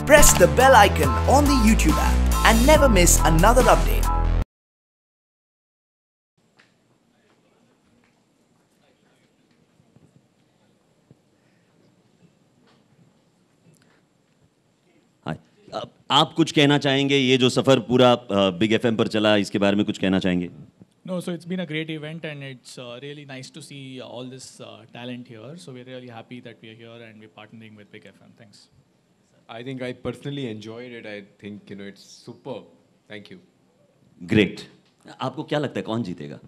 Press the bell icon on the YouTube app and never miss another update. हाय, आप कुछ कहना चाहेंगे? ये जो सफ़र पूरा बिग एफएम पर चला, इसके बारे में कुछ कहना चाहेंगे? No, so it's been a great event and it's really nice to see all this talent here. So we're really happy that we're here and we're partnering with Big FM. Thanks. I think I personally enjoyed it. I think it's superb. Thank you. Great. आपको क्या लगता है कौन जीतेगा?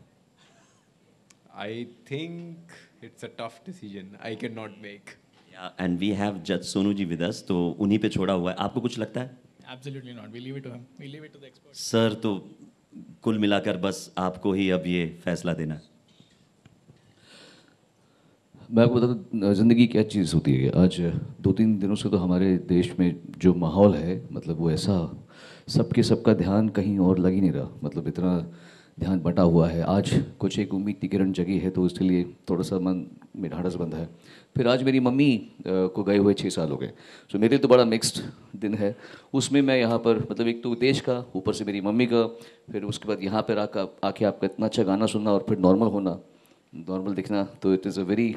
I think it's a tough decision. I cannot make. And we have जज सोनू जी with us, तो उन्हीं पे छोड़ा हुआ है। आपको कुछ लगता है? Absolutely not. We leave it to him. We leave it to the experts. Sir, तो कुल मिलाकर बस आपको ही अब ये फैसला देना है। मैं आपको बता दूं ज़िंदगी क्या चीज़ होती है। आज 2-3 दिनों से तो हमारे देश में जो माहौल है, मतलब वो ऐसा सबका ध्यान कहीं और लग ही नहीं रहा, मतलब इतना ध्यान बटा हुआ है। आज कुछ एक उम्मीद की किरण जगी है, तो उसके लिए थोड़ा सा मन में ढाढ़स बंधा है। फिर आज मेरी मम्मी को गए हुए 6 साल हो गए, तो मेरे लिए तो बड़ा मिक्स्ड दिन है। उसमें मैं यहाँ पर, मतलब एक तो देश का, ऊपर से मेरी मम्मी का, फिर उसके बाद यहाँ पर आके आपका इतना अच्छा गाना सुनना और फिर नॉर्मल होना, नॉर्मल दिखना, तो इट इज़ अ वेरी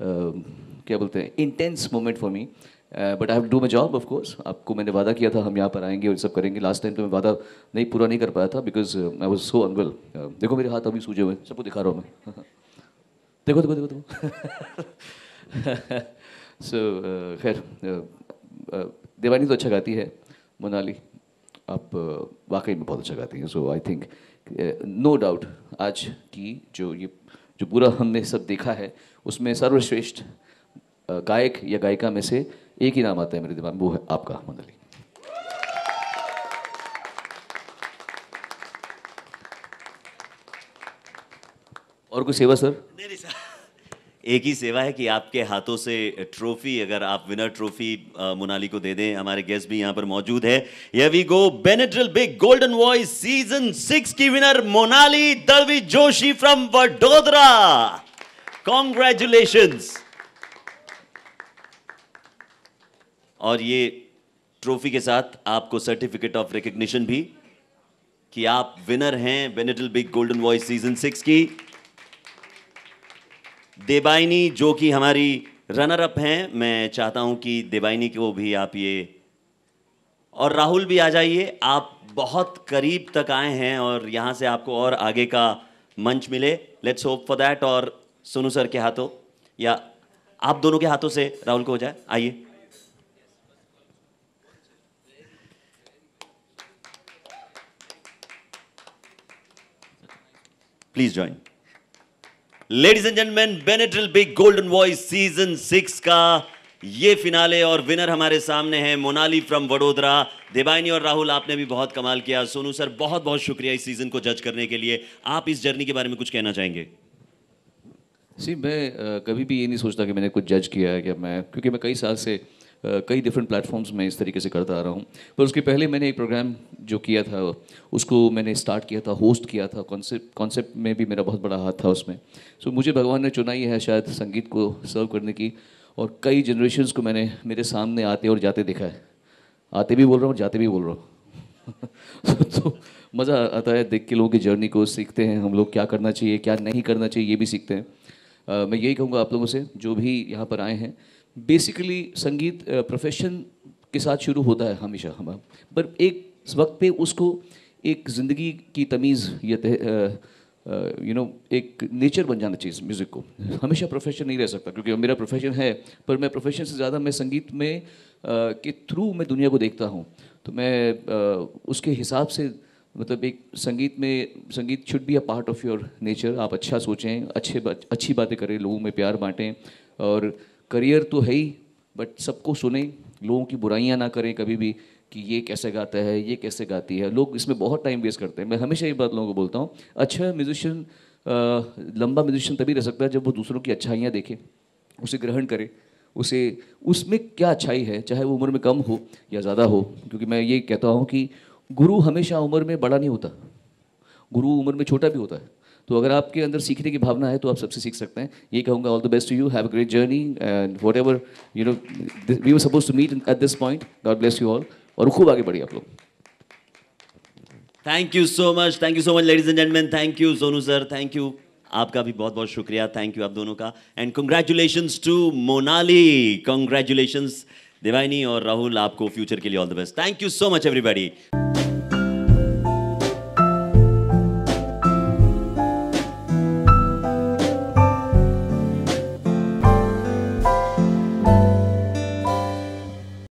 क्या बोलते हैं, intense moment for me. But I have to do my job of course. आपको मैंने वादा किया था हम यहाँ पर आएंगे और सब करेंगे। लास्ट टाइम तो मैं वादा पूरा नहीं कर पाया था because I was so unwell. देखो मेरे हाथ अभी सूजे हुए, सबको दिखा रहा हूँ मैं। देखो देखो देखो देखो। सो खैर, देवानी तो अच्छा गाती है, मोनाली आप वाकई में बहुत अच्छा गाती हैं। सो आई थिंक नो डाउट आज की जो पूरा हमने सब देखा है, उसमें सर्वश्रेष्ठ गायक या गायिका में से एक ही नाम आता है मेरे दिमाग में, वो है आपका, मोनाली। और कोई सेवा सर? नहीं सर, एक ही सेवा है कि आपके हाथों से ट्रॉफी, अगर आप विनर ट्रॉफी मोनाली को दे दें। हमारे गेस्ट भी यहाँ पर मौजूद है। Here we go, बेनेड्रिल big golden voice season 6 की winner Monali Dalvi Joshi from Vadodara. Congratulations. और ये ट्रॉफी के साथ आपको सर्टिफिकेट ऑफ रिकग्निशन भी कि आप विनर हैं बेनेड्रिल बिग गोल्डन वॉइस सीजन 6 की। देवाइनी जो कि हमारी रनर अप हैं, मैं चाहता हूं कि देवाइनी को भी आप ये, और राहुल भी आ जाइए। आप बहुत करीब तक आए हैं और यहां से आपको और आगे का मंच मिले। Let's hope for that. और सोनू सर के हाथों या आप दोनों के हाथों से राहुल को हो जाए। आइए। Please join. Ladies and gentleman, बेनेड्रिल big golden voice season 6 का ये फिनाले और विनर हमारे सामने है मोनाली फ्रॉम वडोदरा। देवाइनी और राहुल, आपने भी बहुत कमाल किया। सोनू सर, बहुत बहुत शुक्रिया इस सीजन को जज करने के लिए। आप इस जर्नी के बारे में कुछ कहना चाहेंगे? मैं कभी भी ये नहीं सोचता कि मैंने कुछ जज किया है, कि क्योंकि मैं कई साल से कई डिफरेंट प्लेटफॉर्म्स में इस तरीके से करता आ रहा हूँ। पर उसके पहले मैंने एक प्रोग्राम जो किया था, उसको मैंने स्टार्ट किया था, होस्ट किया था। कॉन्सेप्ट में भी मेरा बहुत बड़ा हाथ था उसमें। सो मुझे भगवान ने चुनाई है शायद संगीत को सर्व करने की, और कई जनरेशन्स को मैंने मेरे सामने आते और जाते देखा है। आते भी बोल रहा हूँ, जाते भी बोल रहा हूँ। तो मज़ा आता है देख के, लोगों की जर्नी को सीखते हैं हम लोग, क्या करना चाहिए क्या नहीं करना चाहिए ये भी सीखते हैं। मैं यही कहूँगा आप लोगों से जो भी यहाँ पर आए हैं, बेसिकली संगीत प्रोफेशन के साथ शुरू होता है हमेशा हम, पर एक वक्त पे उसको एक ज़िंदगी की तमीज़ या एक नेचर बन जाना चाहिए म्यूज़िक को। हमेशा प्रोफेशन नहीं रह सकता, क्योंकि मेरा प्रोफेशन है, पर मैं प्रोफेशन से ज़्यादा मैं संगीत में के थ्रू मैं दुनिया को देखता हूँ। तो मैं उसके हिसाब से, मतलब एक संगीत should be a part of your nature. आप अच्छा सोचें, अच्छी बातें करें, लोगों में प्यार बांटें, और करियर तो है ही, बट सबको सुने, लोगों की बुराइयां ना करें कभी भी कि ये कैसे गाता है, ये कैसे गाती है। लोग इसमें बहुत टाइम वेस्ट करते हैं। मैं हमेशा ये बात लोगों को बोलता हूँ, अच्छा म्यूजिशियन, लंबा म्यूजिशियन तभी रह सकता है जब वो दूसरों की अच्छाइयाँ देखे, उसे ग्रहण करे, उसमें क्या अच्छाई है, चाहे वो उम्र में कम हो या ज़्यादा हो। क्योंकि मैं ये कहता हूँ कि गुरु हमेशा उम्र में बड़ा नहीं होता, गुरु उम्र में छोटा भी होता है। तो अगर आपके अंदर सीखने की भावना है तो आप सबसे सीख सकते हैं. ये कहूँगा, all the best to you, have a great journey and whatever you know we were suppose to meet at this point. God bless you all और खूब आगे बढ़िए आप लोग. Thank you so much ladies and gentleman. Thank you Sonu sir, thank you. आपका भी बहुत बहुत शुक्रिया. थैंक यू आप दोनों का. And congratulations to Monali, congratulations Devayani और राहुल, आपको फ्यूचर के लिए all the best. Thank you so much everybody.